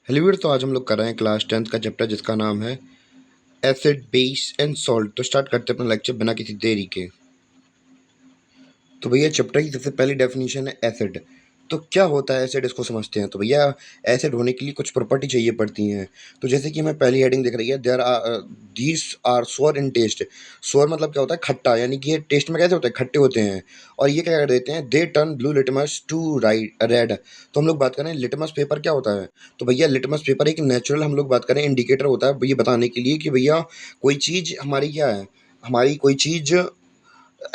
Hello, तो आज हम लोग कर रहे हैं क्लास 10th का चैप्टर जिसका नाम है एसिड बेस एंड सॉल्ट। तो स्टार्ट करते हैं अपना लेक्चर बिना किसी देरी के। तो भैया चैप्टर की सबसे पहली डेफिनेशन है एसिड। तो क्या होता है एसिड, इसको समझते हैं। तो भैया एसिड होने के लिए कुछ प्रॉपर्टी चाहिए पड़ती हैं। तो जैसे कि हमें पहली हेडिंग दिख रही है, देयर आर दीज आर सोर इन टेस्ट। सोर मतलब क्या होता है, खट्टा, यानी कि ये टेस्ट में कैसे होते हैं, खट्टे होते हैं। और ये क्या कर देते हैं, they turn blue litmus to right red. तो हम लोग बात करें लिटमस पेपर क्या होता है। तो भैया लिटमस पेपर एक नेचुरल, हम लोग बात करें, इंडिकेटर होता है ये बताने के लिए कि भैया कोई चीज़ हमारी क्या है, हमारी कोई चीज़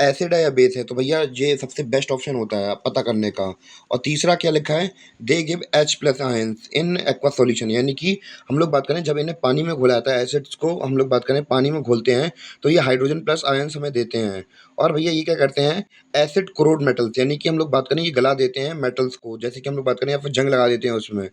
एसिड है या बेस है। तो भैया ये सबसे बेस्ट ऑप्शन होता है पता करने का। और तीसरा क्या लिखा है, they give H plus ions in aqua solution, यानी कि हम लोग बात करें जब इन्हें पानी में घोला जाता है, एसिड्स को हम लोग बात करें पानी में घोलते हैं तो ये हाइड्रोजन प्लस आयंस हमें देते हैं। और भैया ये क्या करते हैं, एसिड कोरोड मेटल्स, यानी कि हम लोग बात करें ये गला देते हैं मेटल्स को, जैसे कि हम लोग बात करें या फिर जंग लगा देते हैं उसमें।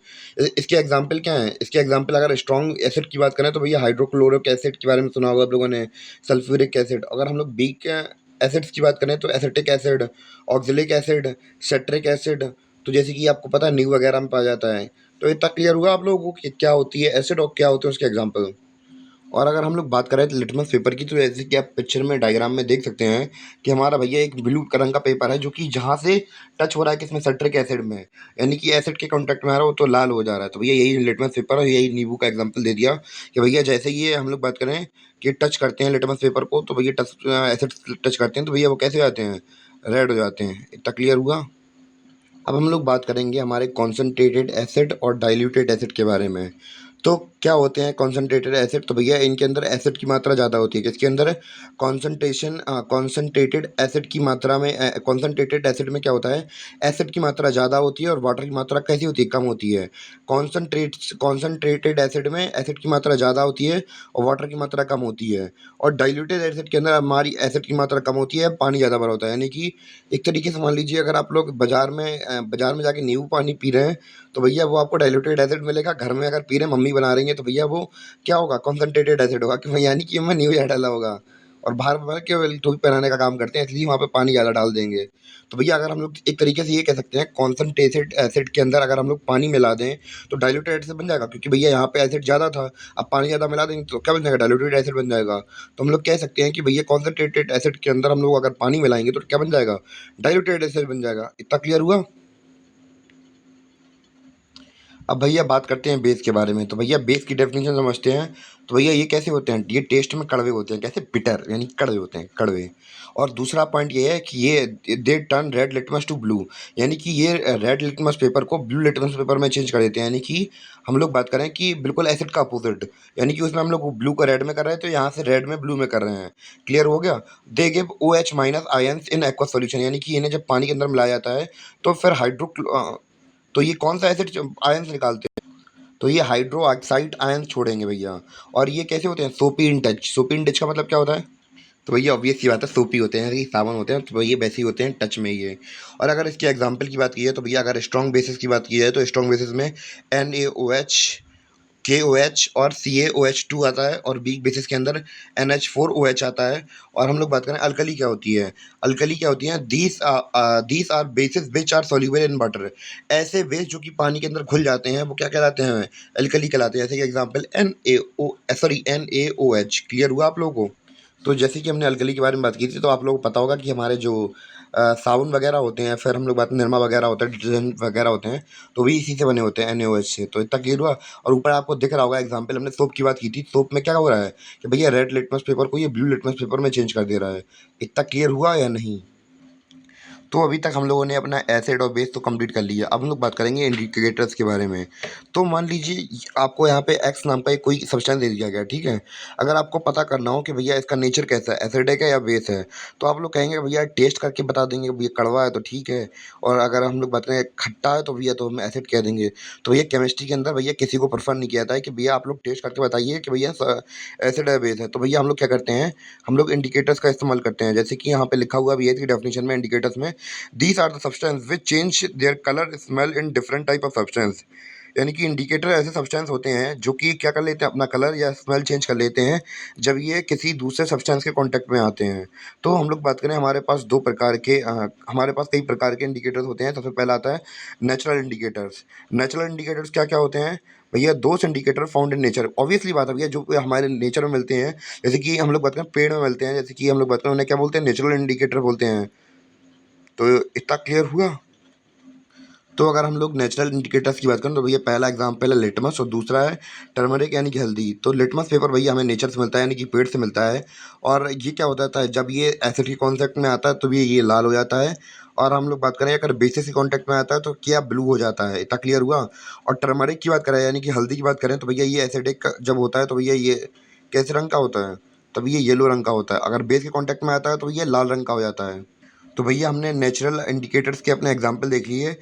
इसके एग्जाम्पल क्या है, इसके एग्जाम्पल अगर स्ट्रॉन्ग एसिड की बात करें तो भैया हाइड्रोक्लोरिक एसिड के बारे में सुना होगा आप लोगों ने, सल्फ्यूरिक एसिड। अगर हम लोग वीक एसिड्स की बात करें तो acetic acid, oxalic acid, सेट्रिक acid. तो जैसे कि आपको पता है न्यू वगैरह में पाया जाता है। तो इतना क्लियर हुआ आप लोगों को कि क्या होती है एसिड और क्या होते हैं उसके एग्जाम्पल। और अगर हम लोग बात करें तो लिटमस पेपर की, तो जैसे कि आप पिक्चर में डायग्राम में देख सकते हैं कि हमारा भैया एक ब्लू रंग का पेपर है जो कि जहाँ से टच हो रहा है किसमें, सेट्रिक एसिड में, यानी कि एसिड के कांटेक्ट में आ रहा हो तो लाल हो जा रहा है। तो भैया यही लिटमस पेपर और यही नींबू का एग्जांपल दे दिया कि भैया जैसे ये हम लोग बात करें कि टच करते हैं लिटमस पेपर को, तो भैया टच एसिड टच करते हैं तो भैया वो कैसे हो जाते हैं, रेड हो जाते हैं। इतना क्लियर हुआ। अब हम लोग बात करेंगे हमारे कॉन्सेंट्रेटेड एसिड और डाइल्यूटेड एसिड के बारे में। तो क्या होते हैं कॉन्सेंट्रेटेड एसिड, तो भैया इनके अंदर एसिड की मात्रा ज़्यादा होती है। किसके अंदर, कॉन्सेंट्रेशन कॉन्सेंट्रेटेड एसिड की मात्रा में, कॉन्सेंट्रेटेड एसिड में क्या होता है, एसिड की मात्रा ज़्यादा होती है और वाटर की मात्रा कैसी होती है, कम होती है। कॉन्सेंट्रेटेड एसिड में एसिड की मात्रा ज़्यादा होती है और वाटर की मात्रा कम होती है। और डाइल्यूटेड एसिड के अंदर हमारी एसिड की मात्रा कम होती है, पानी ज़्यादा भरा होता है। यानी कि एक तरीके से मान लीजिए अगर आप लोग बाजार में जाके नींबू पानी पी रहे हैं तो भैया वो आपको डाइल्यूटेड एसिड मिलेगा। घर में अगर पी रहे हैं, मम्मी बना रही है, तो भैया वो क्या होगा, कॉन्सेंट्रेटेड एसिड होगा, कि यानी कि उसमें नींबू ज़्यादा डाला होगा। और बाहर बाहर केवल टोपी पहनाने का काम करते हैं, इसलिए वहाँ पे पानी ज़्यादा डाल देंगे। तो भैया अगर हम लोग एक तरीके से ये कह सकते हैं, कॉन्सेंट्रेटेड एसिड के अंदर अगर हम लोग पानी मिला दें तो डाइल्यूटेड एसिड बन जाएगा, क्योंकि भैया यहाँ पे एसिड ज़्यादा था, अब पानी ज़्यादा मिला देंगे तो क्या बन जाएगा, डाइल्यूटेड एसिड बन जाएगा। तो हम लोग कह सकते हैं कि भैया कॉन्सेंट्रेटेड एसिड के अंदर हम लोग अगर पानी मिलाएंगे तो क्या बन जाएगा, डाइल्यूटेड एसिड बन जाएगा। इतना क्लियर हुआ। अब भैया बात करते हैं बेस के बारे में। तो भैया बेस की डेफिनेशन समझते हैं। तो भैया ये कैसे होते हैं, ये टेस्ट में कड़वे होते हैं, कैसे, बिटर, यानी कड़वे होते हैं, कड़वे। और दूसरा पॉइंट ये है कि ये they turn red litmus to blue, यानी कि ये रेड लिटमस पेपर को ब्लू लिटमस पेपर में चेंज कर देते हैं। यानी कि हम लोग बात करें कि बिल्कुल एसिड का अपोजिट, यानी कि उसमें हम लोग ब्लू को रेड में कर रहे हैं तो यहाँ से रेड में ब्लू में कर रहे हैं। क्लियर हो गया। They give OH minus ions in aqua solution, यानी कि इन्हें जब पानी के अंदर मिलाया जाता है तो फिर तो ये कौन सा एसिड आयंस निकालते हैं, तो ये हाइड्रो ऑक्साइड आयन छोड़ेंगे भैया। और ये कैसे होते हैं, सोपी इन टच। सोपी इन टच का मतलब क्या होता है, तो भैया ऑब्वियस सी बात है, सोपी होते हैं, ये साबुन होते हैं, तो भैया वैसे ही होते हैं टच में ये। और अगर इसके एग्जांपल की बात की जाए तो भैया अगर स्ट्रॉन्ग बेसिस की बात की जाए तो स्ट्रॉन्ग बेसिस में NaOH, KOH और CaOH2 आता है, और वीक बेसिस के अंदर NH4OH आता है। और हम लोग बात करें अल्कली क्या होती है, अल्कली क्या होती है, these are bases which are soluble in water. ऐसे बेस जो कि पानी के अंदर घुल जाते हैं वो क्या कहलाते हैं, अल्कली कहलाते हैं। जैसे कि एग्जांपल NaOH। क्लियर हुआ आप लोगों को। तो जैसे कि हमने अल्कली के बारे में बात की थी, तो आप लोगों को पता होगा कि हमारे जो साबुन वगैरह होते हैं, फिर हम लोग बात निरमा वगैरह होता है, डिटर्जेंट वगैरह होते हैं, तो भी इसी से बने होते हैं, NaOH से। तो इतना क्लियर हुआ। और ऊपर आपको दिख रहा होगा एग्जांपल, हमने सोप की बात की थी, सोप में क्या हो रहा है कि भैया रेड लिटमस पेपर को ये ब्लू लिटमस पेपर में चेंज कर दे रहा है। इतना क्लियर हुआ या नहीं। तो अभी तक हम लोगों ने अपना एसिड और बेस तो कंप्लीट कर लिया। अब हम लोग बात करेंगे इंडिकेटर्स के बारे में। तो मान लीजिए आपको यहाँ पे एक्स नाम का एक कोई सब्सटेंस दे दिया गया, ठीक है। अगर आपको पता करना हो कि भैया इसका नेचर कैसा है, एसिडिक है या बेस है, तो आप लोग कहेंगे भैया टेस्ट करके बता देंगे, भैया कड़वा है तो ठीक है, और अगर हम लोग बात करें खट्टा है तो भैया तो हम एसिड कह देंगे। तो भैया केमिस्ट्री के अंदर भैया किसी को प्रेफर नहीं किया जाता है कि भैया आप लोग टेस्ट करके बताइए कि भैया एसिड है बेस है। तो भैया हम लोग क्या करते हैं, हम लोग इंडिकेटर्स का इस्तेमाल करते हैं। जैसे कि यहाँ पे लिखा हुआ भी है इसकी डेफिनेशन में, इंडिकेटर्स में, these are the substance which change their color, smell in different type of substance। यानी कि इंडिकेटर ऐसे सब्सटेंस होते हैं जो कि क्या कर लेते हैं, अपना कलर या स्मेल चेंज कर लेते हैं जब ये किसी दूसरे सब्सटेंस के कांटेक्ट में आते हैं। तो हम लोग बात करें, हमारे पास कई प्रकार के इंडिकेटर्स होते हैं। सबसे पहला आता है नेचुरल इंडिकेटर्स। नेचुरल इंडिकेटर्स क्या क्या होते हैं भैया? Those indicator found in nature. Obviously बात है भैया, जो हमारे नेचर में मिलते हैं, जैसे कि हम लोग बात करें पेड़ में मिलते हैं, जैसे कि हम लोग बात करें उन्हें क्या बोलते हैं, नेचुरल इंडिकेटर बोलते हैं। तो इतना क्लियर हुआ। तो अगर हम लोग नेचुरल इंडिकेटर्स की बात करें तो भैया पहला एग्जांपल है लिटमस और दूसरा है टर्मरिक यानी कि हल्दी। तो लिटमस पेपर भैया हमें नेचर से मिलता है, यानी कि पेड़ से मिलता है। और ये क्या होता है, जब ये एसिड के कॉन्टेक्ट में आता है तो ये लाल हो जाता है। और हम लोग बात करें अगर बेसिस के कॉन्टेक्ट में आता है तो क्या ब्लू हो जाता है। इतना क्लियर हुआ। और टर्मरिक की बात करें यानी कि हल्दी की बात करें तो भैया ये एसिडिक जब होता है तो भैया ये कैसे रंग का होता है, तब ये येलो रंग का होता है। अगर बेस के कॉन्टेक्ट में आता है तो ये लाल रंग का हो जाता है। तो भैया हमने नेचुरल इंडिकेटर्स के अपने एग्जाम्पल देख लिए,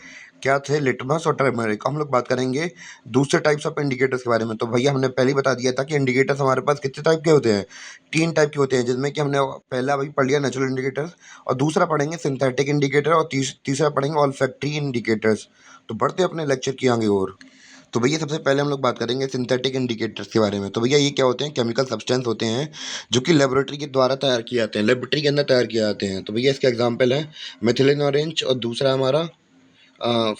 क्या थे, लिटमस और टर्मरिक। हम लोग बात करेंगे दूसरे टाइप्स ऑफ इंडिकेटर्स के बारे में। तो भैया हमने पहले ही बता दिया था कि इंडिकेटर्स हमारे पास कितने टाइप के होते हैं, 3 टाइप के होते हैं, जिसमें कि हमने पहला अभी पढ़ लिया नेचुरल इंडिकेटर्स, और दूसरा पढ़ेंगे सिंथेटिक इंडिकेटर, और तीसरा पढ़ेंगे ऑल्फैक्टरी इंडिकेटर्स। तो बढ़ते अपने लेक्चर की आगे और। तो भैया सबसे पहले हम लोग बात करेंगे सिंथेटिक इंडिकेटर्स के बारे में। तो भैया ये क्या होते हैं, केमिकल सब्सटेंस होते हैं जो कि लेबोरेटरी के द्वारा तैयार किए जाते हैं, लेबोरेटरी के अंदर तैयार किए जाते हैं। तो भैया इसके एग्जांपल है मिथिलिन ऑरेंज और दूसरा हमारा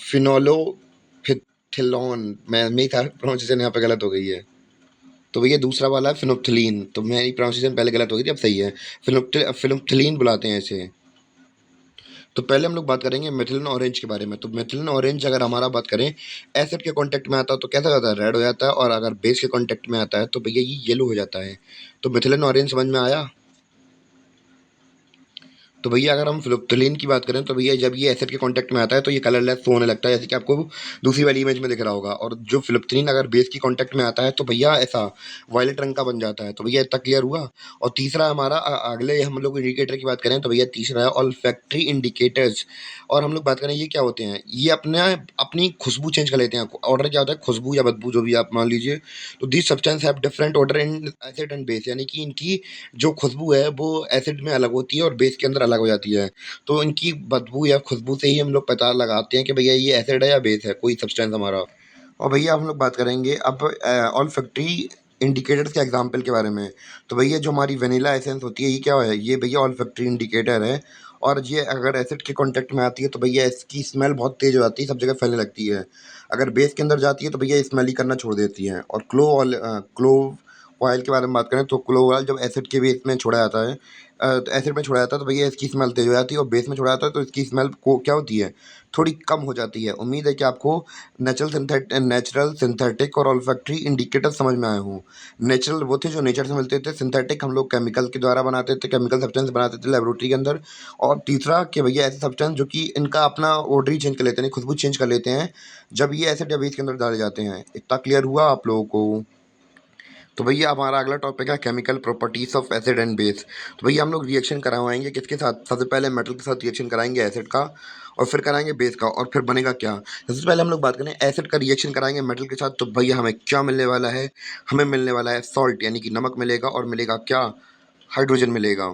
फिनोलोफिथिलॉन। मैं मेरी प्रोनाउंसिएशन यहाँ पे गलत हो गई है। तो भैया दूसरा वाला है फिनोप्थिलीन। तो मेरी प्रोनाउंसिएशन पहले गलत हो गई थी, अब सही है। फिनोप्थिलीन बुलाते हैं इसे। तो पहले हम लोग बात करेंगे मिथिलिन ऑरेंज के बारे में। तो मिथिलिन ऑरेंज अगर हमारा बात करें एसिड के कांटेक्ट में आता है तो कैसा हो जाता है, रेड हो जाता है। और अगर बेस के कांटेक्ट में आता है तो भैया ये येलो हो जाता है। तो मिथिलिन ऑरेंज समझ में आया। तो भैया अगर हम फ्लुप्थलीन की बात करें तो भैया जब ये एसिड के कांटेक्ट में आता है तो ये कलरलेस होने लगता है, जैसे कि आपको दूसरी वाली इमेज में दिख रहा होगा। और जो फ्लुप्थलीन अगर बेस की कांटेक्ट में आता है तो भैया ऐसा वायलेट रंग का बन जाता है। तो भैया इतना क्लियर हुआ। और तीसरा हमारा अगले हम लोग इंडिकेटर की बात करें तो भैया तीसरा है ऑल्फैक्टरी इंडिकेटर्स। और हम लोग बात करें ये क्या होते हैं, ये अपने अपनी खुशबू चेंज कर लेते हैं। ऑर्डर क्या होता है, खुशबू या बदबू जो भी आप मान लीजिए। तो this substance have different order in acid and base, यानी कि इनकी जो खुशबू है वो एसिड में अलग होती है और बेस के अंदर अलग हो जाती है। तो इनकी बदबू या खुशबू से ही हम लोग पता लगाते हैं कि भैया ये एसिड है या बेस है कोई सब्सटेंस हमारा। और भैया हम लोग बात करेंगे अब ऑल फैक्ट्री इंडिकेटर्स के एग्जाम्पल के बारे में। तो भैया जो हमारी वनीला एसेंस होती है ये क्या है, ये भैया ऑल फैक्ट्री इंडिकेटर है। और ये अगर एसिड के कांटेक्ट में आती है तो भैया इसकी स्मेल बहुत तेज़ हो जाती है, सब जगह फैलने लगती है। अगर बेस के अंदर जाती है तो भैया स्मेल ही करना छोड़ देती है। और क्लोव ऑयल के बारे में बात करें तो क्लोव ऑयल जब एसिड के बेस में छोड़ा जाता है, तो एसिड में छोड़ा जाता है तो भैया इसकी स्मेल तेज़ हो जाती है। और बेस में छोड़ा जाता है तो इसकी स्मेल को क्या होती है, थोड़ी कम हो जाती है। उम्मीद है कि आपको नेचुरल सिंथेटिक और ऑल्फैक्टरी इंडिकेटर समझ में आए हों। नेचुरल वो थे जो नेचर से मिलते थे, सिंथेटिक हम लोग केमिकल के द्वारा बनाते थे, केमिकल सब्सटेंस बनाते थे लेबोरेटरी के अंदर। और तीसरा कि भैया ऐसे सब्सटेंस जो कि इनका अपना ऑर्डर ही चेंज कर लेते हैं, खुशबू चेंज कर लेते हैं जब ये एसिड या बेस के अंदर डाले जाते हैं। इतना क्लियर हुआ आप लोगों को। तो भैया हमारा अगला टॉपिक है chemical properties of acid and base. तो भैया हम लोग रिएक्शन करवाएंगे किसके साथ, सबसे पहले मेटल के साथ रिएक्शन कराएंगे एसिड का, और फिर कराएंगे बेस का, और फिर बनेगा क्या। सबसे पहले हम लोग बात करें एसिड का रिएक्शन कराएंगे मेटल के साथ तो भैया हमें क्या मिलने वाला है, हमें मिलने वाला है सॉल्ट यानी कि नमक मिलेगा। और मिलेगा क्या, हाइड्रोजन मिलेगा।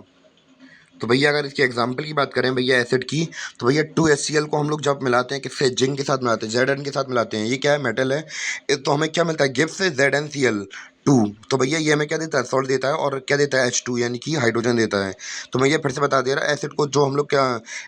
तो भैया अगर इसके एग्जाम्पल की बात करें भैया एसिड की, तो भैया 2HCl को हम लोग जब मिलाते हैं किससे, जिंक के साथ मिलाते हैं, Zn के साथ मिलाते हैं। ये क्या है, मेटल है। तो हमें क्या मिलता है, गिब्स ZnCl2। तो भैया ये हमें क्या देता है, सॉल्ट देता है। और क्या देता है, H2 यानी कि हाइड्रोजन देता है। तो मैं ये फिर से बता दे रहा एसिड को जो हम लोग क्या,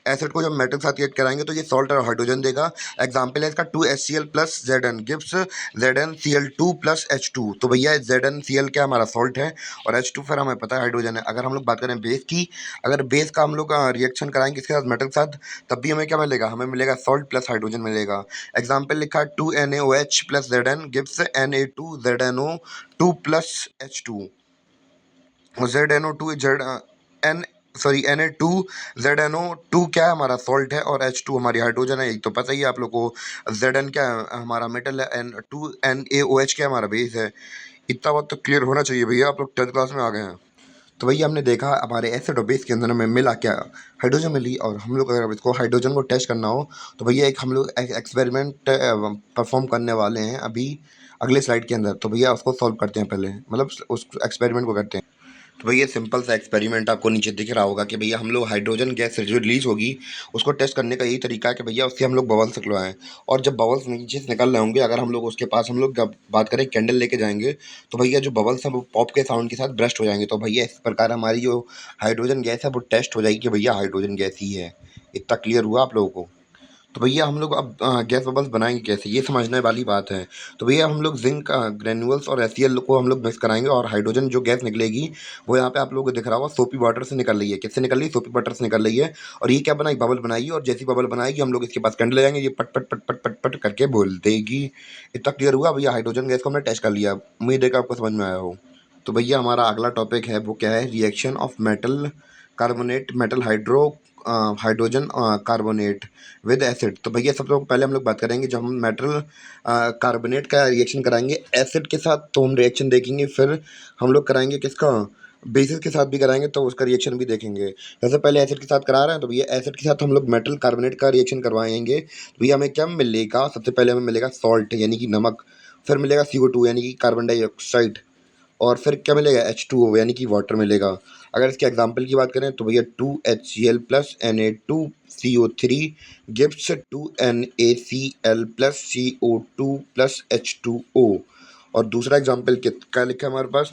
एसिड को जब मेटल के साथ रिएक्ट कराएंगे तो ये सॉल्ट और हाइड्रोजन देगा। एग्जाम्पल है इसका 2HCl plus Zn Gibbs ZnCl2 + H2। तो भैया ZnCl क्या हमारा सॉल्ट है, और H2 फिर हमें पता है हाइड्रोजन है। अगर हम लोग बात करें बेस की, अगर बेस का हम लोग रिएक्शन कराएंगे इसके साथ मेटल के साथ, तब भी हमें क्या मिलेगा, हमें मिलेगा सॉल्ट प्लस हाइड्रोजन मिलेगा। एग्जाम्पल लिखा है 2NaOH plus Zn gives Na2ZNO2 plus H2। और ZNO2 Z N sorry Na2ZNO2 क्या है, हमारा सॉल्ट है। और H2 हमारी हाइड्रोजन है, एक तो पता ही है आप लोग को। Zn क्या है, हमारा मेटल है। N2NaOH क्या है, हमारा बेस है। इतना बात तो क्लियर होना चाहिए भैया, आप लोग 10th क्लास में आ गए हैं। तो भैया हमने देखा हमारे एसिड और बेस के अंदर हमें मिला क्या, हाइड्रोजन मिली। और हम लोग अगर इसको हाइड्रोजन को टेस्ट करना हो तो भैया एक हम लोग एक्सपेरिमेंट परफॉर्म करने वाले हैं अभी अगले स्लाइड के अंदर। तो भैया उसको सॉल्व करते हैं पहले, मतलब उस एक्सपेरिमेंट को करते हैं। तो भैया सिंपल सा एक्सपेरिमेंट आपको नीचे दिख रहा होगा कि भैया हम लोग हाइड्रोजन गैस जो रिलीज होगी उसको टेस्ट करने का यही तरीका है कि भैया उससे हम लोग बबल्स निकलवाएं। और जब बबल्स नीचे से निकल रहे होंगे, अगर हम लोग उसके पास हम लोग जब बात करें कैंडल लेके जाएंगे, तो भैया जो बबल्स हैं वो पॉप के साउंड के साथ ब्रस्ट हो जाएंगे। तो भैया इस प्रकार हमारी जो हाइड्रोजन गैस है वो टेस्ट हो जाएगी कि भैया हाइड्रोजन गैस ही है। इतना क्लियर हुआ आप लोगों को? तो भैया हम लोग अब गैस बबल्स बनाएंगे कैसे, ये समझने वाली बात है। तो भैया हम लोग जिंक ग्रेन्यूल्स और एसीएल को हम लोग मिक्स कराएंगे, और हाइड्रोजन जो गैस निकलेगी वो यहाँ पे आप लोगों को दिख रहा होगा सोपी वाटर से निकल रही है। किससे निकल रही है? सोपी वाटर से निकल रही है। और ये क्या बनाई? बबल बनाई। और जैसी बबल बनाएगी हम लोग इसके पास कैंडल ले जाएंगे, ये पट पट पट पट पट पट करके बोल देगी। इतना क्लियर हुआ भैया? हाइड्रोजन गैस को हमने टेस्ट कर लिया, उम्मीद है कि आपको समझ में आया हो। तो भैया हमारा अगला टॉपिक है वो क्या है? Reaction of metal carbonate, metal hydro hydrogen carbonate with acid. तो भैया सबसे पहले हम लोग बात करेंगे, जब हम मेटल कार्बोनेट का रिएक्शन कराएंगे एसिड के साथ तो हम रिएक्शन देखेंगे, फिर हम लोग कराएंगे किसका? बेसिस के साथ भी कराएंगे तो उसका रिएक्शन भी देखेंगे। सबसे पहले एसिड के साथ करा रहे हैं, तो भैया एसिड के साथ हम लोग मेटल कार्बोनेट का रिएक्शन करवाएंगे। तो भैया हमें क्या मिलेगा? सबसे पहले हमें मिलेगा सॉल्ट यानी कि नमक, फिर मिलेगा CO2 यानी कि कार्बन डाइऑक्साइड, और फिर क्या मिलेगा? H2O यानी कि वाटर मिलेगा। अगर इसके एग्जाम्पल की बात करें तो भैया 2HCl plus Na2CO3 gives 2NaCl plus CO2 plus H2O। और दूसरा एग्जाम्पल क्या लिखा है हमारे पास?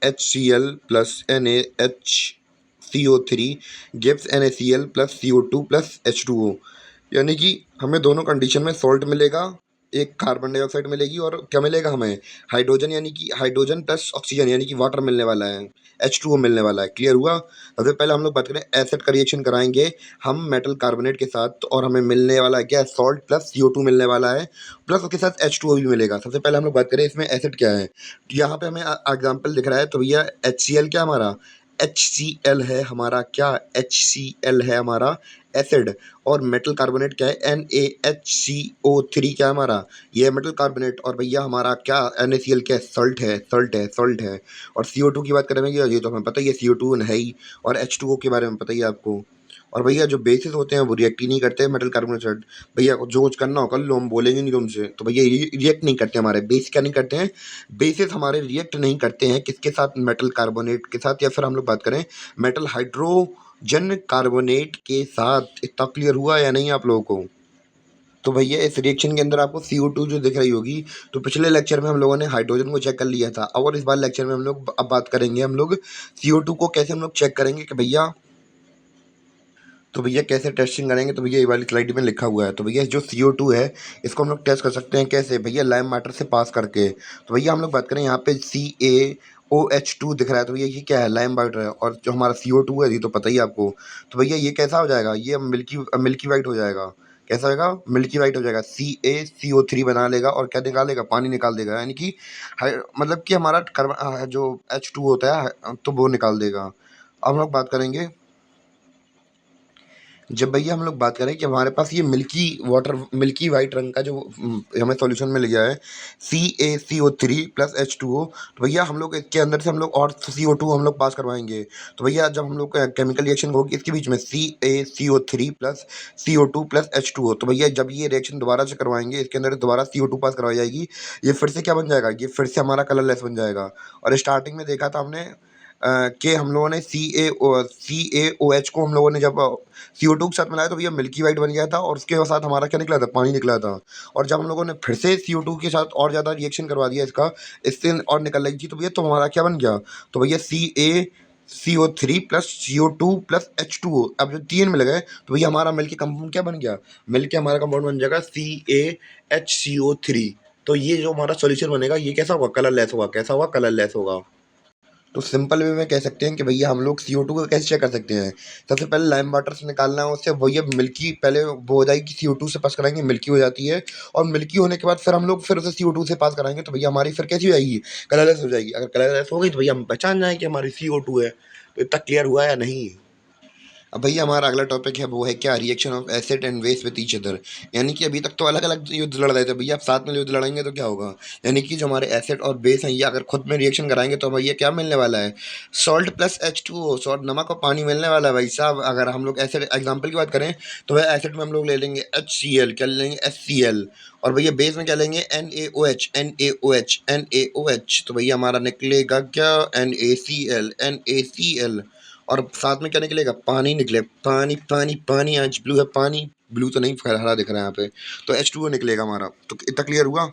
HCl plus NaHCO3 gives NaCl plus CO2 plus H2O। यानी कि हमें दोनों कंडीशन में सॉल्ट मिलेगा, एक कार्बन डाइऑक्साइड मिलेगी, और क्या मिलेगा हमें? हाइड्रोजन यानी कि हाइड्रोजन प्लस ऑक्सीजन यानी कि वाटर मिलने वाला है, H2O मिलने वाला है। क्लियर हुआ? सबसे पहले हम लोग बात करें एसिड का रिएक्शन कराएंगे हम मेटल कार्बोनेट के साथ, और हमें मिलने वाला है क्या? सॉल्ट प्लस CO2 मिलने वाला है, प्लस उसके साथ H2O भी मिलेगा। सबसे पहले हम लोग बात करें इसमें एसिड क्या है। यहाँ पे हमें एग्जाम्पल दिख रहा है, तो भैया HCl क्या हमारा? HCl है हमारा क्या? HCl है हमारा एसिड। और मेटल कार्बोनेट क्या है? NaHCO3 क्या है हमारा? ये है मेटल कार्बोनेट। और भैया हमारा क्या? NaCl क्या है? सॉल्ट है, सॉल्ट है, सॉल्ट है। और CO2 की बात करें भैया, ये तो हमें पता ही है, CO2 है ही। और H2O के बारे में पता ही है आपको। और भैया जो बेसिस होते हैं वो रिएक्ट ही नहीं करते मेटल कार्बोनेट से। भैया जो कुछ करना हो कर लो, हम बोलेंगे नहीं तुमसे। तो भैया रिएक्ट नहीं करते हमारे बेस, क्या नहीं करते हैं? बेसिस हमारे रिएक्ट नहीं करते हैं किसके साथ? मेटल कार्बोनेट के साथ, या फिर हम लोग बात करें मेटल हाइड्रोजन कार्बोनेट के साथ। इतना क्लियर हुआ या नहीं आप लोगों को? तो भैया इस रिएक्शन के अंदर आपको CO2 जो दिख रही होगी, तो पिछले लेक्चर में हम लोगों ने हाइड्रोजन को चेक कर लिया था। और इस बार लेक्चर में हम लोग अब बात करेंगे हम लोग CO2 को कैसे हम लोग चेक करेंगे कि भैया, तो भैया कैसे टेस्टिंग करेंगे? तो भैया ये वाली स्लाइड में लिखा हुआ है। तो भैया जो CO2 है इसको हम लोग टेस्ट कर सकते हैं कैसे? भैया लाइम वाटर से पास करके। तो भैया हम लोग बात करें यहाँ पे CaOH2 दिख रहा है, तो भैया ये क्या है? लाइम वाटर है। और जो हमारा CO2 है ये तो पता ही है आपको। तो भैया ये कैसा हो जाएगा? ये मिल्की वाइट हो जाएगा। कैसा होगा? मिल्की वाइट हो जाएगा। CaCO3 बना लेगा और क्या निकालेगा? पानी निकाल देगा, यानी कि मतलब कि हमारा कार्बन जो H2 होता है तो वो निकाल देगा। अब हम लोग बात करेंगे, जब भैया हम लोग बात करें कि हमारे पास ये मिल्की वाटर, मिल्की वाइट रंग का जो हमें सॉल्यूशन मिल गया है CaCO3 प्लस H2O, तो भैया हम लोग इसके अंदर से हम लोग और CO2 हम लोग पास करवाएंगे। तो भैया जब हम लोग केमिकल रिएक्शन होगी इसके बीच में CaCO3 plus CO2 plus H2O, तो भैया जब ये रिएक्शन दोबारा से करवाएंगे इसके अंदर दोबारा CO2 पास करवाई जाएगी, ये फिर से क्या बन जाएगा? ये फिर से हमारा कलरलेस बन जाएगा। और स्टार्टिंग में देखा था हमने कि हम लोगों ने CaOH को हम लोगों ने जब CO2 के साथ मिलाया तो भैया मिल्की वाइट बन गया था, और उसके साथ हमारा क्या निकला था? पानी निकला था। और जब हम लोगों ने फिर से CO2 के साथ और ज़्यादा रिएक्शन करवा दिया इसका, इससे और निकल रही थी, तो भैया तो हमारा क्या बन गया? तो भैया CaCO3 plus CO2 plus H2O, अब जो तीन मिल गए तो भैया हमारा मिल के कंपाउंड क्या बन गया? मिल के हमारा कंपाउंड बन जाएगा CaHCO3। तो ये जो हमारा सॉल्यूशन बनेगा ये कैसा होगा? कलरलेस होगा। कैसा होगा? कलरलेस होगा। तो सिंपल वे में कह सकते हैं कि भैया हम लोग CO2 को कैसे चेक कर सकते हैं? सबसे पहले लाइम वाटर से निकालना है उससे, भैया मिल्की पहले वो हो जाएगी, CO2 से पास कराएंगे मिल्की हो जाती है। और मिल्की होने के बाद फिर हम लोग फिर उसे CO2 से पास कराएंगे तो भैया हमारी फिर कैसी हो जाएगी? कलरलेस हो जाएगी। अगर कलरलेस हो गई तो भैया हम पहचान जाएंगे कि हमारी CO2 है। तो इतना क्लियर हुआ या नहीं? अब भैया हमारा अगला टॉपिक है वो है क्या, reaction of acid and base with each other. यानी कि अभी तक तो अलग अलग युद्ध लड़ रहे थे भैया, अब साथ में युद्ध लड़ेंगे तो क्या होगा। यानी कि जो हमारे एसिड और बेस हैं ये अगर खुद में रिएक्शन कराएंगे तो भैया क्या मिलने वाला है, सॉल्ट प्लस H2O, सॉल्ट नमक और पानी मिलने वाला है भाई साहब। अगर हम लोग एसिड एग्जाम्पल की बात करें तो वह एसिड में हम लोग ले लेंगे HCl, क्या ले लेंगे HCl, और भैया बेस में क्या लेंगे NaOH। तो भैया हमारा निकलेगा क्या, NaCl। और साथ में क्या निकलेगा, पानी निकले, पानी पानी पानी, आज ब्लू है पानी, ब्लू तो नहीं हरा दिख रहा है यहाँ पे, तो H2O निकलेगा हमारा। तो इतना क्लियर हुआ।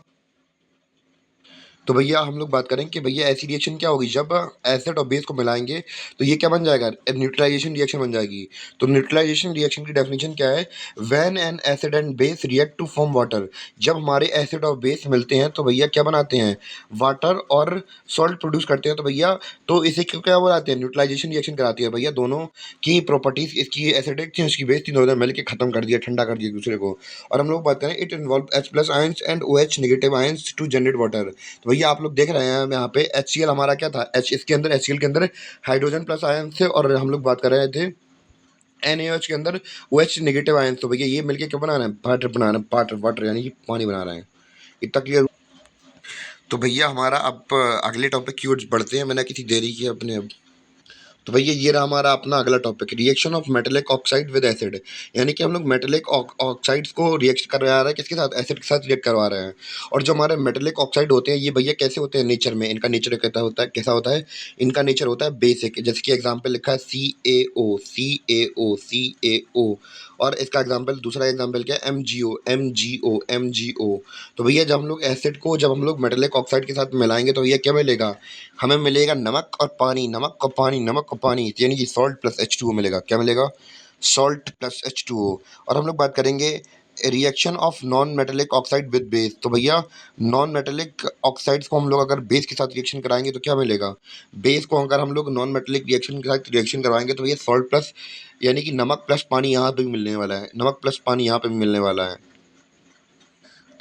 तो भैया हम लोग बात करें कि भैया ऐसी रिएक्शन क्या होगी जब एसिड और बेस को मिलाएंगे, तो ये क्या बन जाएगा, न्यूट्रलाइजेशन रिएक्शन बन जाएगी। तो न्यूट्रलाइजेशन रिएक्शन की डेफिनेशन क्या है, when an acid and base react to form water. जब हमारे एसिड और बेस मिलते हैं तो भैया क्या बनाते हैं, वाटर और सॉल्ट प्रोड्यूस करते हैं। तो भैया तो इसे क्यों क्या बनाते हैं, न्यूट्रलाइजेशन रिएक्शन कराती है भैया। दोनों की प्रॉपर्टीज, इसकी एसिडिक थी उसकी बेस थी, दोनों मिल के खत्म कर दिया, ठंडा कर दिया एक दूसरे को। और हम लोग बात करें, it involve H plus ions and OH negative ions to generate water. तो भैया आप लोग देख रहे हैं यहाँ पे HCl हमारा क्या था, H इसके अंदर HCl के अंदर हाइड्रोजन प्लस आयन थे, और हम लोग बात कर रहे थे NaOH के अंदर OH नेगेटिव आयन। तो भैया ये मिलके क्या बना रहे हैं, वाटर बना रहे हैं, वाटर वाटर यानी कि पानी बना रहे हैं। इतना क्लियर। तो भैया हमारा अब अगले टॉपिक की ओर बढ़ते हैं, मैंने किसी देरी की अपने। तो भैया ये रहा हमारा अपना अगला topic, reaction of metallic oxide with acid. यानी कि हम लोग मेटेलिक ऑक्साइड्स को रिएक्ट करवा रहे हैं, किसके साथ, एसिड के साथ रिएक्ट करवा रहे हैं। और जो हमारे मेटेलिक ऑक्साइड होते हैं ये भैया कैसे होते हैं नेचर में, इनका नेचर कैसा होता है, कैसा होता है, इनका नेचर होता है बेसिक। जैसे कि एग्जाम्पल लिखा है CaO। और इसका एग्जाम्पल, दूसरा एग्जाम्पल क्या है, MgO। तो भैया जब हम लोग एसिड को, जब हम लोग मेटेलिक ऑक्साइड के साथ मिलाएंगे तो भैया क्या मिलेगा, हमें मिलेगा नमक और पानी, नमक और पानी, नमक और पानी, यानी कि सॉल्ट प्लस H2O मिलेगा। क्या मिलेगा, सॉल्ट प्लस H2O। और हम लोग बात करेंगे reaction of non metallic oxide with base. तो भैया नॉन मेटेलिक ऑक्साइड्स को हम लोग अगर बेस के साथ रिएक्शन कराएंगे तो क्या मिलेगा, बेस को अगर हम लोग नॉन मेटेलिक रिएक्शन के साथ रिएक्शन करवाएंगे तो भैया सॉल्ट प्लस, यानी कि नमक प्लस पानी यहाँ पे भी मिलने वाला है, नमक प्लस पानी यहाँ पे भी मिलने वाला है।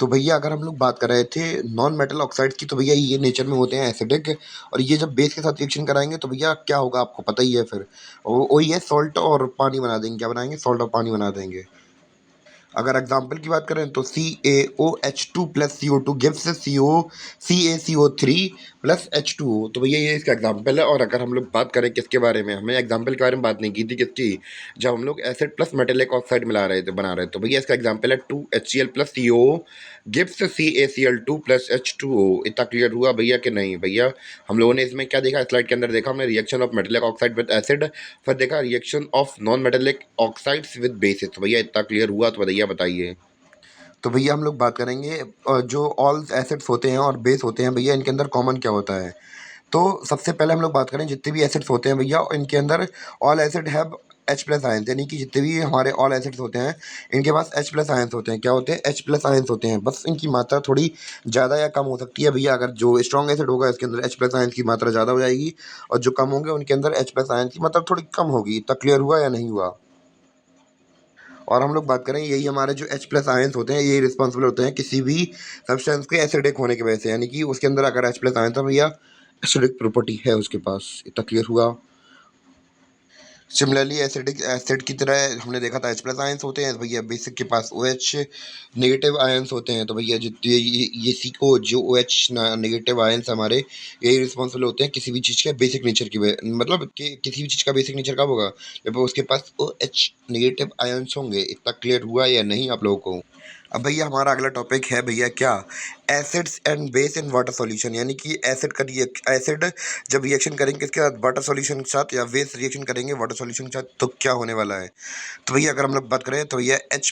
तो भैया अगर हम लोग बात कर रहे थे नॉन मेटल ऑक्साइड की, तो भैया ये नेचर में होते हैं एसिडिक, और ये जब बेस के साथ रिएक्शन कराएंगे तो भैया क्या होगा आपको पता ही है फिर, वही है सॉल्ट और पानी बना देंगे, क्या बनाएंगे, सॉल्ट और पानी बना देंगे। अगर एग्जाम्पल की बात करें तो CaOH2 plus CO2 gives CaCO3 plus H2O। तो भैया ये इसका एग्जाम्पल है। और अगर हम लोग बात करें किसके बारे में, हमने एग्जाम्पल के बारे में बात नहीं की थी, किसकी, जब हम लोग एसिड प्लस मेटेलिक ऑक्साइड मिला रहे थे, बना रहे थे, तो भैया इसका एग्जाम्पल है 2HCl plus CO gives CaCl2 plus H2O। इतना क्लियर हुआ भैया कि नहीं भैया। हम लोगों ने इसमें क्या देखा, स्लाइड के अंदर देखा हमने, reaction of metallic oxide with acid, फिर देखा reaction of non metallic oxides with basis. तो भैया इतना क्लियर हुआ तो भैया बताइए। तो भैया हम लोग बात करेंगे जो ऑल एसिड्स होते हैं और बेस होते हैं भैया, इनके अंदर कॉमन क्या होता है। तो सबसे पहले हम लोग बात करें, जितने भी एसिड्स होते हैं भैया इनके अंदर all acid have H plus ions, यानी कि जितने भी हमारे ऑल एसिड्स होते हैं इनके पास H प्लस आयंस होते हैं। क्या होते हैं, H प्लस आयंस होते हैं। बस इनकी मात्रा थोड़ी ज़्यादा या कम हो सकती है भैया। अगर जो स्ट्रॉन्ग एसिड होगा इसके अंदर H प्लस आयंस की मात्रा ज़्यादा हो जाएगी, और जो कम होंगे उनके अंदर H प्लस आयंस की मात्रा थोड़ी कम होगी। इतना क्लियर हुआ या नहीं हुआ। और हम लोग बात करें, यही हमारे जो H प्लस आयंस होते हैं यही रिस्पॉन्सिबल होते हैं किसी भी सब्सटेंस के एसिडिक होने की वजह से, यानी कि उसके अंदर अगर H प्लस आयंस है भैया, एसिडिक प्रॉपर्टी है उसके पास। इतना क्लियर हुआ। सिमिलरली एसिडिक एसिड की तरह हमने देखा था H प्लस आयंस होते हैं भैया, बेसिक के पास OH नेगेटिव आयंस होते हैं। तो भैया जितने ये सीको जो OH नेगेटिव आयंस हमारे, यही रिस्पॉन्सिबल होते हैं किसी भी चीज़ के बेसिक नेचर की मतलब कि किसी भी चीज़ का बेसिक नेचर कब होगा, जब उसके पास OH नेगेटिव आयंस होंगे। इतना क्लियर हुआ या नहीं आप लोगों को। अब भैया हमारा अगला टॉपिक है भैया क्या, acids and base in water solution. यानी कि एसिड का एसिड जब रिएक्शन करेंगे किसके साथ, वाटर सॉल्यूशन के साथ, या बेस रिएक्शन करेंगे वाटर सॉल्यूशन के साथ, तो क्या होने वाला है। तो भैया अगर हम लोग बात करें तो भैया H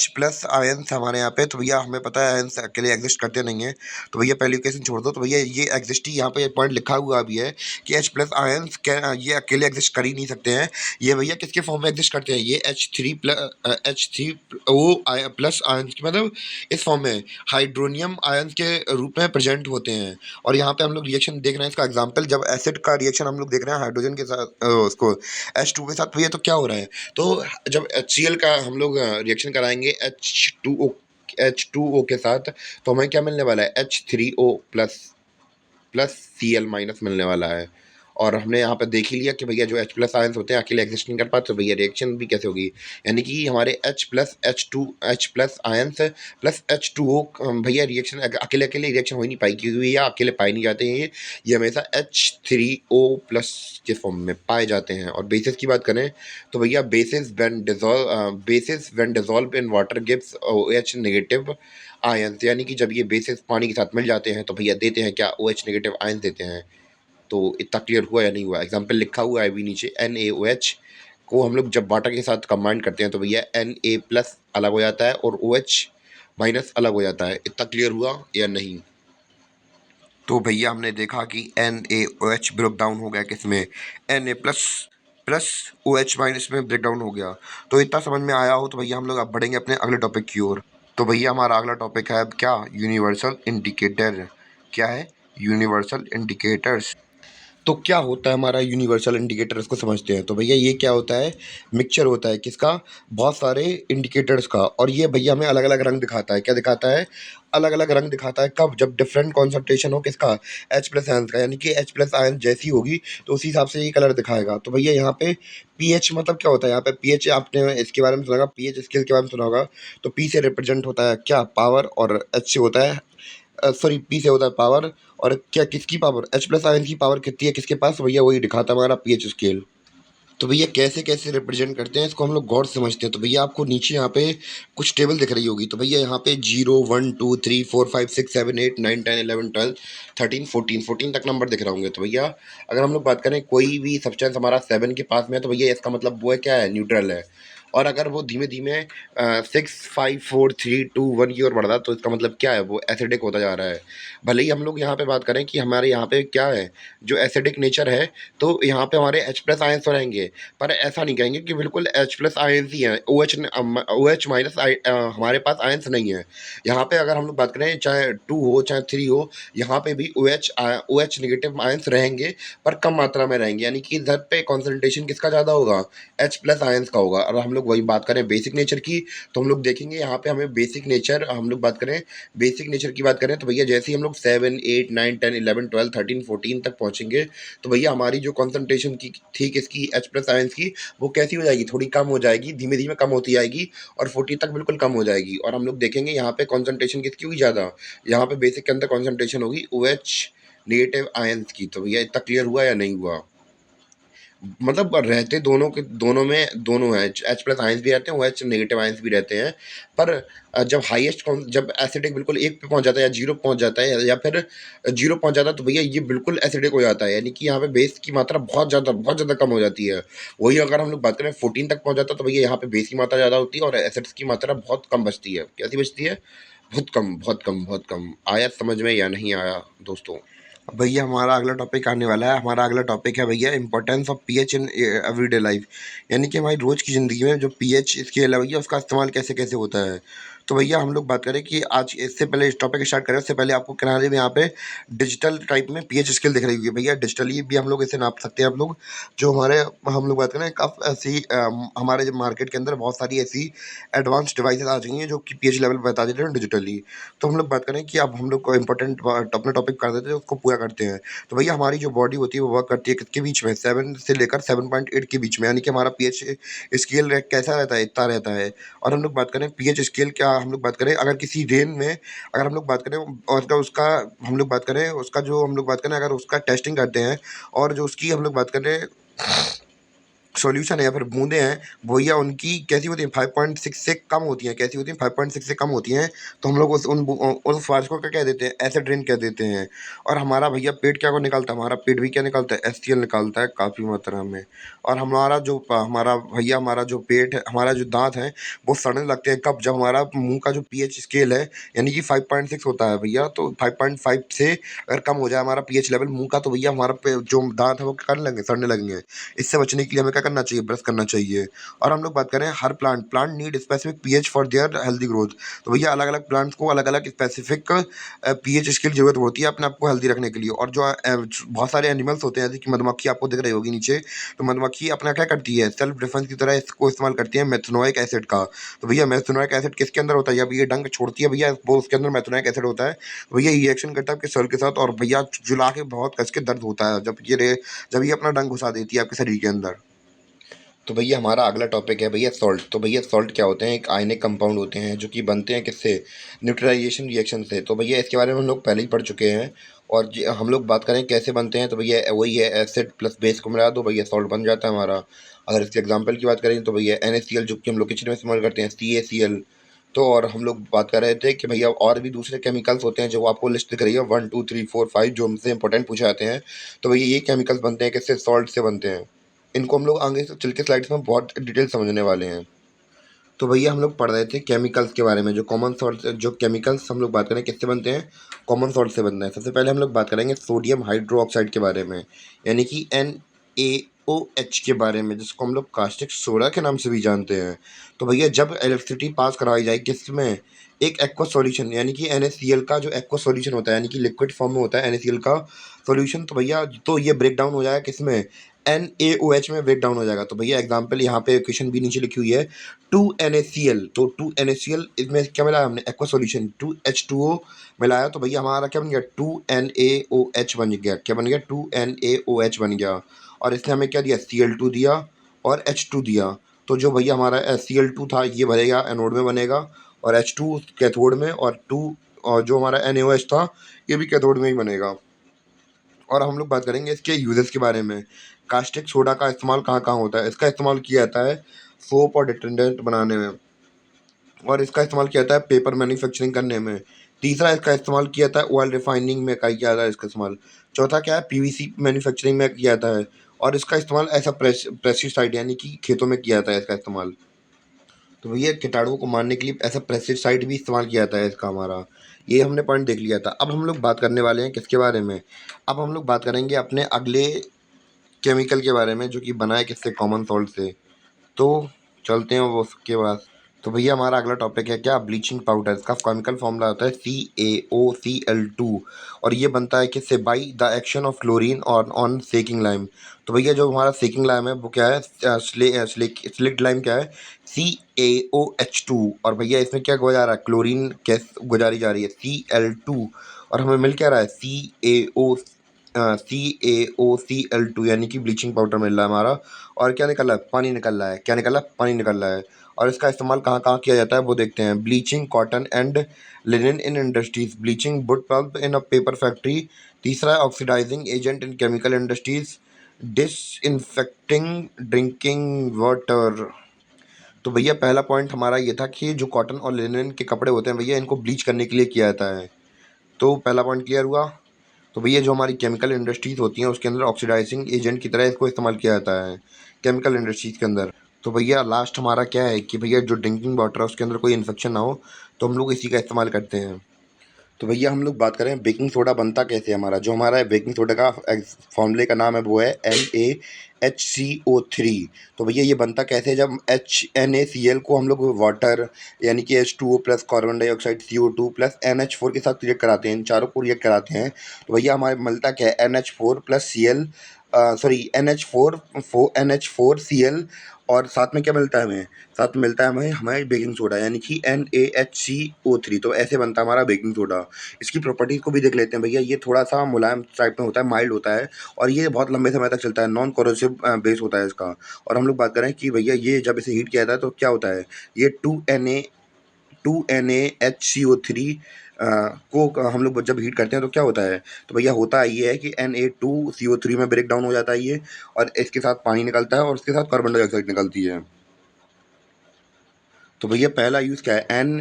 प्लस आयंस हमारे यहाँ पे, तो भैया हमें पता है आयंस अकेले एग्जिस्ट करते नहीं है। तो भैया पहली इक्वेशन छोड़ दो, तो भैया ये एग्जिस्ट ही यहाँ पे पॉइंट लिखा हुआ भी है कि H प्लस आयंस ये अकेले एग्जिस्ट कर ही नहीं सकते हैं। ये भैया किसके फॉर्म में एग्जिस्ट करते हैं, ये H3O प्लस आयंस की, मतलब इस फॉर्म में हाइड्रोनियम आयंस के रूप में प्रेजेंट होते हैं। और यहाँ पे हम लोग रिएक्शन देख रहे हैं, इसका एग्जांपल जब एसिड का रिएक्शन हम लोग देख रहे हैं हाइड्रोजन के साथ, उसको H2 के साथ, भैया तो क्या हो रहा है, तो जब HCl का हम लोग रिएक्शन कराएंगे H2O के साथ, तो हमें क्या मिलने वाला है, H3O plus plus Cl minus मिलने वाला है। और हमने यहाँ पे देख ही लिया कि भैया जो H प्लस आयंस होते हैं अकेले एग्जिस्ट नहीं कर पाते, तो भैया रिएक्शन भी कैसे होगी, यानी कि हमारे H plus ions plus H2O भैया रिएक्शन अकेले अकेले रिएक्शन हो ही नहीं पाएगी, क्योंकि भैया अकेले पाए नहीं जाते हैं ये हमेशा H3O प्लस के फॉर्म में पाए जाते हैं। और बेसिस की बात करें तो भैया basis when dissolve in water gives OH negative ions, यानी कि जब ये बेसिस पानी के साथ मिल जाते हैं तो भैया देते हैं क्या, OH नेगेटिव आयंस देते हैं। तो इतना क्लियर हुआ या नहीं हुआ? एग्जाम्पल लिखा हुआ है अभी नीचे, NaOH को हम लोग जब वाटर के साथ कंबाइन करते हैं तो भैया Na प्लस अलग हो जाता है और OH माइनस अलग हो जाता है। इतना क्लियर हुआ या नहीं? तो भैया हमने देखा कि NaOH ब्रेक डाउन हो गया किसमें, Na plus plus OH minus में ब्रेक डाउन हो गया। तो इतना समझ में आया हो तो भैया हम लोग अब बढ़ेंगे अपने अगले टॉपिक की ओर। तो भैया हमारा अगला टॉपिक है अब क्या, यूनिवर्सल इंडिकेटर। क्या है? Universal indicators. तो क्या होता है हमारा यूनिवर्सल इंडिकेटर, इसको समझते हैं। तो भैया ये क्या होता है, मिक्सचर होता है किसका, बहुत सारे इंडिकेटर्स का। और ये भैया हमें अलग अलग रंग दिखाता है। क्या दिखाता है? अलग अलग रंग दिखाता है। कब? जब डिफरेंट कॉन्सेंट्रेशन हो किसका, H प्लस आयन का, यानी कि H प्लस आयन जैसी होगी तो उसी हिसाब से ये कलर दिखाएगा। तो भैया यहाँ पे पीएच मतलब क्या होता है, यहाँ पे पीएच आपने इसके बारे में सुना होगा, पीएच स्केल के बारे में सुना होगा। तो पी से रिप्रेजेंट होता है क्या, पावर, और एच से होता है सॉरी पी से होता है पावर। और क्या किसकी पावर, H प्लस आयन की पावर कितनी है किसके पास, भैया वही दिखाता है हमारा पीएच स्केल। तो भैया कैसे कैसे रिप्रेजेंट करते हैं इसको हम लोग गौर से समझते हैं। तो भैया आपको नीचे यहाँ पे कुछ टेबल दिख रही होगी। तो भैया यहाँ पे 0 1 2 3 4 5 6 7 8 9 10 11 12 13 14 तक नंबर दिख रहे होंगे। तो भैया अगर हम लोग बात करें कोई भी सब्सटेंस हमारा 7 के पास में है तो भैया इसका मतलब वो है क्या है, न्यूट्रल है। और अगर वो धीमे धीमे 6 5 4 3 2 1 की ओर बढ़ रहा है तो इसका मतलब क्या है, वो एसिडिक होता जा रहा है। भले ही हम लोग यहाँ पे बात करें कि हमारे यहाँ पे क्या है, जो एसिडिक नेचर है, तो यहाँ पे हमारे H प्लस आयंस तो रहेंगे, पर ऐसा नहीं कहेंगे कि बिल्कुल H प्लस आयंस ही हैं। OH माइनस हमारे पास आयंस नहीं है। यहाँ पे अगर हम लोग बात करें चाहे 2 हो चाहे 3 हो, यहाँ पे भी OH नेगेटिव आयंस रहेंगे, पर कम मात्रा में रहेंगे। यानी कि इधर पे कॉन्सेंट्रेशन किसका ज़्यादा होगा, H प्लस आयंस का होगा। और हम लोग वही बात करें बेसिक नेचर की, तो हम लोग देखेंगे यहाँ पे हमें बेसिक नेचर, हम लोग बात करें बेसिक नेचर की बात करें तो भैया जैसे ही हम लोग 7 8 9 10 11 12 13 14 तक पहुँचेंगे तो भैया हमारी जो कॉन्सेंट्रेशन की थी किसकी, H प्लस आयंस की, वो कैसी हो जाएगी, थोड़ी कम हो जाएगी, धीमे धीमे कम होती जाएगी और 40 तक बिल्कुल कम हो जाएगी। और हम लोग देखेंगे यहाँ पे कॉन्सेंट्रेशन किसकी होगी ज़्यादा, यहाँ पे बेसिक के अंदर कॉन्सेंट्रेशन होगी OH नेगेटिव आयंस की। तो भैया इतना क्लियर हुआ या नहीं हुआ? मतलब रहते दोनों के दोनों में दोनों हैं, H प्लस आयंस भी रहते हैं, OH नेगेटिव आयंस भी रहते हैं। पर जब हाईएस्ट जब एसिडिक बिल्कुल 1 पे पहुंच जाता है या 0 पहुंच जाता है या फिर 0 पहुंच जाता है तो भैया ये बिल्कुल एसिडिक हो जाता है, यानी कि यहाँ पे बेस की मात्रा बहुत ज़्यादा कम हो जाती है। वही अगर हम लोग बात करें 14 तक पहुंच जाता है तो भैया यहाँ पे बेस की मात्रा ज़्यादा होती है और एसिड्स की मात्रा बहुत कम बचती है। कैसी बचती है? बहुत कम बहुत कम बहुत कम। आया समझ में या नहीं आया दोस्तों? भैया हमारा अगला टॉपिक आने वाला है। हमारा अगला टॉपिक है भैया importance of pH in everyday life, यानी कि हमारी रोज़ की ज़िंदगी में जो पीएच स्केल है भैया उसका इस्तेमाल कैसे कैसे होता है। तो भैया हम लोग बात करें कि आज इससे पहले इस टॉपिक स्टार्ट करें उससे पहले आपको किनारे में यहाँ पे डिजिटल टाइप में पीएच स्केल दिख रही होगी। भैया डिजिटली भी हम लोग इसे नाप सकते हैं। आप लोग जो हमारे हम लोग बात करें काफ़ी ऐसी हमारे जो मार्केट के अंदर बहुत सारी ऐसी एडवांस डिवाइसेस आ गई हैं जो कि पीएच लेवल बता देते हैं डिजिटली। तो हम लोग बात करें कि अब हम लोग को इंपॉर्टेंट अपना टॉपिक कर देते हैं उसको पूरा करते हैं। तो भैया हमारी जो बॉडी होती है वो वर्क करती है किसके बीच में, 7 से लेकर 7.8 के बीच में, यानी कि हमारा पीएच स्केल कैसा रहता है, इतना रहता है। और हम लोग बात करें पीएच स्केल, क्या हम लोग बात करें अगर किसी रेन में अगर हम लोग बात करें और उसका हम लोग बात करें उसका जो हम लोग बात करें अगर उसका टेस्टिंग करते हैं और जो उसकी हम लोग बात करें सॉल्यूशन है या फिर बूंदे हैं भैया उनकी कैसी होती हैं, 5.6 से कम होती हैं। कैसी होती हैं? 5.6 से कम होती हैं। तो हम लोग उस फाज को क्या कह देते हैं, एसिड रेन कह देते हैं। और हमारा भैया पेट क्या को निकालता है, हमारा पेट भी क्या निकालता है, HCl निकालता है काफ़ी मात्रा में। और हमारा जो हमारा भैया हमारा जो पेट है, हमारा जो दांत है वो सड़ने लगते हैं कब, जब हमारा मुंह का जो पीएच स्केल है यानी कि 5.6 होता है भैया, तो 5.5 से अगर कम हो जाए हमारा पीएच लेवल मुंह का तो भैया हमारा जो दांत है वो क्या करने लगेंगे, सड़ने लगेंगे। इससे बचने के लिए हमें क्या क्या करना चाहिए, ब्रश करना चाहिए। और हम लोग बात करें हर plant need specific pH for their healthy growth. तो भैया अलग अलग प्लांट्स को अलग अलग स्पेसिफिक पीएच इसकी जरूरत होती है अपने आप को हेल्दी रखने के लिए। और जो बहुत सारे एनिमल्स होते हैं जैसे कि मधुमक्खी आपको दिख रही होगी नीचे, तो मधुमक्खी अपना क्या करती है, सेल्फ डिफेंस की तरह इसको इस्तेमाल करती है मेथनोइक एसिड का। तो भैया मेथनोइक एसिड किसके अंदर होता है, जब ये डंक छोड़ती है भैया वो उसके अंदर मेथनोइक एसिड होता है। तो भैया ये रिएक्शन करता है आपके सेल के साथ और भैया जुला के बहुत कस के दर्द होता है जब ये अपना डंक घुसा देती है आपके शरीर के अंदर। तो भैया हमारा अगला टॉपिक है भैया सॉल्ट। तो भैया सॉल्ट क्या होते हैं, एक आयनिक कंपाउंड होते हैं जो कि बनते हैं किससे, न्यूट्रलाइजेशन रिएक्शन से। तो भैया इसके बारे में हम लोग पहले ही पढ़ चुके हैं। और हम लोग बात करें कैसे बनते हैं, तो भैया वही है, एसिड प्लस बेस को मिला दो भैया सॉल्ट बन जाता है हमारा। अगर इसके एग्जाम्पल की बात करें तो भैया NaCl जो कि हम लोग किचन में इस्तेमाल करते हैं, CaCl। तो और हम लोग बात कर रहे थे कि भैया और भी दूसरे केमिकल्स होते हैं जो आपको लिस्ट दिख रही है 1 2 3 4 5 जो हमसे इंपॉर्टेंट पूछे जाते हैं। तो भैया ये केमिकल्स बनते हैं किससे, सॉल्ट से बनते हैं। इनको हम लोग आगे से चल के स्लाइड्स में बहुत डिटेल समझने वाले हैं। तो भैया हम लोग पढ़ रहे थे केमिकल्स के बारे में, जो कॉमन सॉल्ट, जो केमिकल्स हम लोग बात करें किससे बनते हैं, कॉमन सॉल्ट से बनते हैं। सबसे पहले हम लोग बात करेंगे सोडियम हाइड्रोक्साइड के बारे में, यानी कि NaOH के बारे में, जिसको हम लोग कास्टिक सोडा के नाम से भी जानते हैं। तो भैया जब इलेक्ट्रिसिटी पास करवाई जाए किसमें, एक एक्वा सॉल्यूशन यानी कि NaCl का जो एक्वा सॉल्यूशन होता है, यानी कि लिक्विड फॉर्म में होता है NaCl का सॉल्यूशन, तो भैया तो ये ब्रेक डाउन हो जाएगा किसमें, NaOH में ब्रेक डाउन हो जाएगा। तो भैया एग्जाम्पल यहाँ पे क्वेश्चन भी नीचे लिखी हुई है, 2NaCl। तो 2NaCl इसमें क्या मिलाया हमने, एक्वा सॉल्यूशन 2H2O मिलाया। तो भैया हमारा क्या बन गया, 2NaOH बन गया। क्या बन गया, 2NaOH बन गया। और इसने हमें क्या दिया, Cl2 दिया और H2 दिया। तो जो भैया हमारा Cl2 था ये भरेगा एनोड में बनेगा, और H2 कैथोड में, और जो हमारा NaOH था ये भी कैथोड में ही बनेगा। और हम लोग बात करेंगे इसके यूजेस के बारे में। कास्टिक सोडा का इस्तेमाल कहाँ कहाँ होता है, इसका इस्तेमाल किया जाता है सोप और डिटर्जेंट बनाने में, और इसका इस्तेमाल किया जाता है पेपर मैन्युफैक्चरिंग करने में। तीसरा इसका इस्तेमाल किया जाता है ऑयल रिफाइनिंग में किया जाता है इसका इस्तेमाल। चौथा क्या है, PVC मैन्युफैक्चरिंग में किया जाता है। और इसका इस्तेमाल ऐसा पेस्टिसाइड यानी कि खेतों में किया जाता है इसका इस्तेमाल। तो भैया कीटाणुओं को मारने के लिए ऐसा पेस्टिसाइड भी इस्तेमाल किया जाता है इसका हमारा। ये हमने पॉइंट देख लिया था। अब हम लोग बात करने वाले हैं किसके बारे में, अब हम लोग बात करेंगे अपने अगले केमिकल के बारे में जो कि बना है किससे, कॉमन सॉल्ट से। तो चलते हैं वो उसके बाद। तो भैया हमारा अगला टॉपिक है क्या, ब्लीचिंग पाउडर। इसका केमिकल फॉर्मूला होता है CaOCl2। और ये बनता है किससे, by the action of chlorine और ऑन सेकिंग लाइम। तो भैया जो हमारा सेकिंग लाइम है वो क्या है, स्लिक्ड लाइम क्या है, CaOH2। और भैया इसमें क्या गुजारा रहा है, क्लोरीन गैस गुजारी जा रही है Cl2। और हमें मिल क्या रहा है, CaOCl2, यानी कि ब्लीचिंग पाउडर मिल रहा है हमारा। और क्या निकल रहा है, पानी निकल रहा है। क्या निकल रहा है, पानी निकल रहा है। और इसका इस्तेमाल कहाँ कहाँ किया जाता है वो देखते हैं। Bleaching cotton and linen in industries, bleaching wood pulp in a paper factory. तीसरा है oxidising agent in chemical industries, disinfecting drinking water. तो भैया पहला पॉइंट हमारा ये था कि जो कॉटन और लिनन के कपड़े होते हैं भैया इनको ब्लीच करने के लिए किया जाता है। तो पहला पॉइंट क्लियर हुआ। तो भैया जो हमारी केमिकल इंडस्ट्रीज होती हैं उसके अंदर ऑक्सीडाइजिंग एजेंट की तरह इसको इस्तेमाल किया जाता है केमिकल इंडस्ट्रीज के अंदर। तो भैया लास्ट हमारा क्या है कि भैया जो ड्रिंकिंग वाटर है उसके अंदर कोई इन्फेक्शन ना हो, तो हम लोग इसी का इस्तेमाल करते हैं। तो भैया हम लोग बात करें बेकिंग सोडा बनता कैसे है, हमारा जो हमारा बेकिंग सोडा का फॉर्मूले का नाम है वो है NaHCO3। तो भैया ये बनता कैसे है, जब NaCl को हम लोग वाटर यानी कि H2O plus carbon dioxide CO2 plus NH4 के साथ रिएक्ट कराते हैं, इन चारों को रिएक्ट कराते हैं। तो भैया हमारे मिलता क्या है, NH4 plus Cl, sorry NH4Cl। और साथ में क्या मिलता है हमें, साथ में मिलता है हमें हमारे बेकिंग सोडा यानी कि NaHCO3। तो ऐसे बनता है हमारा बेकिंग सोडा। इसकी प्रॉपर्टीज़ को भी देख लेते हैं भैया। ये थोड़ा सा मुलायम टाइप में होता है, माइल्ड होता है, और ये बहुत लंबे समय तक चलता है, नॉन कोरोसिव बेस होता है इसका। और हम लोग बात करें कि भैया ये जब इसे हीट किया जाता है तो क्या होता है, ये 2NaHCO3 को हम लोग जब हीट करते हैं तो क्या होता है, तो भैया होता ये है कि Na2CO3 में ब्रेक डाउन हो जाता है ये, और इसके साथ पानी निकलता है और उसके साथ कार्बन डाइऑक्साइड निकलती है। तो भैया पहला यूज़ क्या है, एन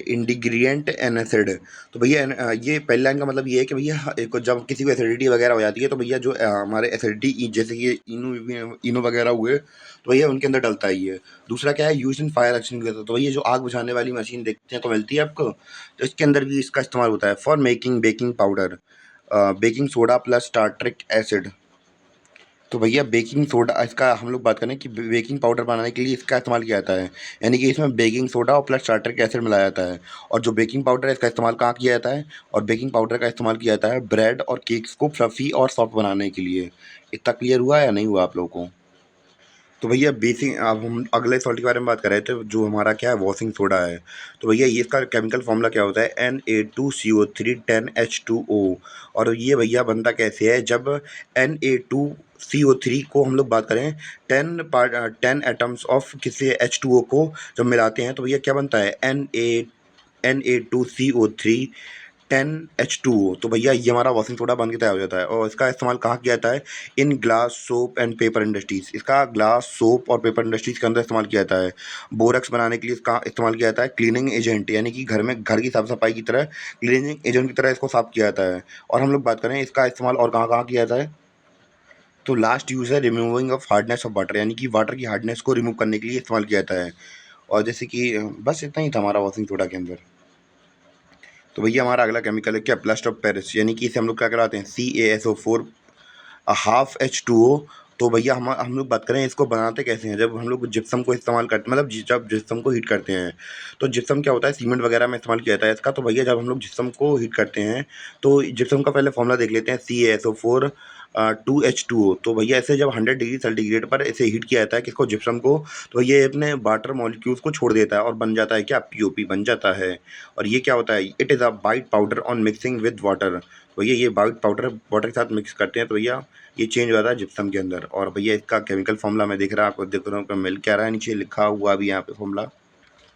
इंडिग्रिएंट एनासिड। तो भैया ये पहली लाइन का मतलब ये है कि भैया एक जब किसी को एसिडिटी वगैरह हो जाती है तो भैया जो हमारे एसिडिटी जैसे कि इनो इनो वगैरह हुए तो भैया उनके अंदर डलता ही है। दूसरा क्या है, यूज इन फायर एक्सटिंग्विशर। तो भैया जो आग बुझाने वाली मशीन देखते हैं तो मिलती है आपको, तो इसके अंदर भी इसका इस्तेमाल होता है for making baking powder, baking soda plus tartaric acid. तो भैया बेकिंग सोडा इसका हम लोग बात करें कि बेकिंग पाउडर बनाने के लिए इसका इस्तेमाल किया जाता है, यानी कि इसमें बेकिंग सोडा और प्लस टार्टरिक एसिड मिलाया जाता है। और जो बेकिंग पाउडर है इसका इस्तेमाल कहाँ किया जाता है, और बेकिंग पाउडर का इस्तेमाल किया जाता है ब्रेड और केक्स को फ्लफी और सॉफ्ट बनाने के लिए। इतना क्लियर हुआ या नहीं हुआ आप लोगों को? तो भैया बेसिक अब हम अगले सॉल्ट के बारे में बात कर रहे थे, जो हमारा क्या है, वॉशिंग सोडा है। तो भैया ये इसका केमिकल फार्मूला क्या होता है, Na2CO3 10H2O। और ये भैया बनता कैसे है, जब Na2CO3 को हम लोग बात करें 10 एटम्स ऑफ किसी H2O को जब मिलाते हैं तो भैया क्या बनता है, Na2CO3 10H2O। तो भैया ये हमारा वॉशिंग सोडा बन के तैयार हो जाता है। और इसका इस्तेमाल कहाँ किया जाता है, in glass soap and paper industries. इसका ग्लास सोप और पेपर इंडस्ट्रीज़ के अंदर इस्तेमाल किया जाता है। बोरक्स बनाने के लिए इसका इस्तेमाल किया जाता है क्लीनिंग एजेंट, यानी कि घर की साफ सफाई की तरह क्लीनिंग एजेंट की तरह इसको साफ किया जाता है। और हम लोग बात करें इसका इस्तेमाल और कहाँ कहाँ किया जाता है, तो लास्ट यूज़ है removing of hardness of water, यानी कि वाटर की हार्डनेस को रिमूव करने के लिए इस्तेमाल किया जाता है। और जैसे कि बस इतना ही था हमारा वॉशिंग सोडा के अंदर। तो भैया हमारा अगला केमिकल है क्या, प्लास्टर ऑफ पेरिस, यानी कि इसे हम लोग क्या कराते हैं, CaSO4 हाफ H2O। तो भैया हम लोग बात करें इसको बनाते कैसे हैं, जब हम लोग जिप्सम को इस्तेमाल करते, मतलब जब जिप्सम को हीट करते हैं, तो जिप्सम क्या होता है, सीमेंट वगैरह में इस्तेमाल किया जाता है इसका। तो भैया जब हम लोग जिप्सम को हीट करते हैं तो जिप्सम का पहले फॉर्मूला देख लेते हैं, CaSO4 2H2O। तो भैया ऐसे जब 100 डिग्री सेंटीग्रेड पर इसे हीट किया जाता है किसको, जिप्सम को, तो ये अपने वाटर मॉलिक्यूल्स को छोड़ देता है और बन जाता है क्या, POP बन जाता है। और ये क्या होता है, it is a white powder on mixing with water. भैया ये वाइट पाउडर वाटर के साथ मिक्स करते हैं तो भैया ये चेंज हो जाता है जिप्सम के अंदर। और भैया इसका केमिकल फॉर्मूला मैं देख रहा हूँ, आपको देख रहा हूँ कि मिल क्या रहा है, नीचे लिखा हुआ भी यहाँ पे फॉर्मूला।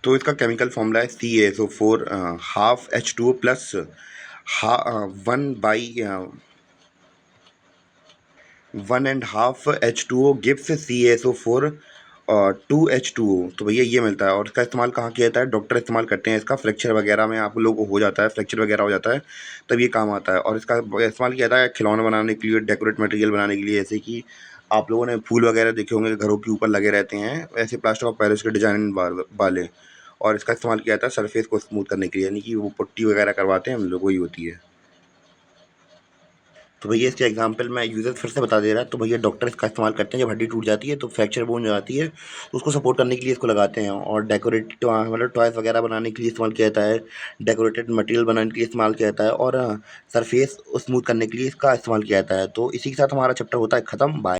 तो इसका केमिकल फॉर्मूला है CaSO4 half H2O plus 1/2 H2O gives CaSO4 2H2O। तो भैया ये मिलता है। और इसका इस्तेमाल कहाँ किया जाता है, डॉक्टर इस्तेमाल करते हैं इसका, फ्रैक्चर वगैरह में आप लोगों को हो जाता है, फ्रैक्चर वगैरह हो जाता है तब ये काम आता है। और इसका इस्तेमाल किया जाता है खिलौने बनाने के लिए, डेकोरेट मटेरियल बनाने के लिए, जैसे कि आप लोगों ने फूल वगैरह देखे होंगे घरों के ऊपर लगे रहते हैं, ऐसे प्लास्टर ऑफ पेरिस के डिजाइन वाले। और इसका इस्तेमाल किया जाता है सरफेस को स्मूथ करने के लिए, यानी कि वो पुट्टी वगैरह करवाते हैं हम लोग, वही होती है। तो भैया इसके एग्जांपल मैं यूज़र फिर से बता दे रहा। तो भैया डॉक्टर इसका इस्तेमाल करते हैं जब हड्डी टूट जाती है, तो फ्रैक्चर बोन हो जाती है, तो उसको सपोर्ट करने के लिए इसको लगाते हैं। और डेकोरेट मतलब टॉयज़ वगैरह बनाने के लिए इस्तेमाल किया जाता है, डेकोरेटेड मटेरियल बनाने के लिए इस्तेमाल किया जाता है, और सरफेस स्मूथ करने के लिए इसका इस्तेमाल किया जाता है। तो इसी के साथ हमारा चैप्टर होता है ख़त्म। बाय।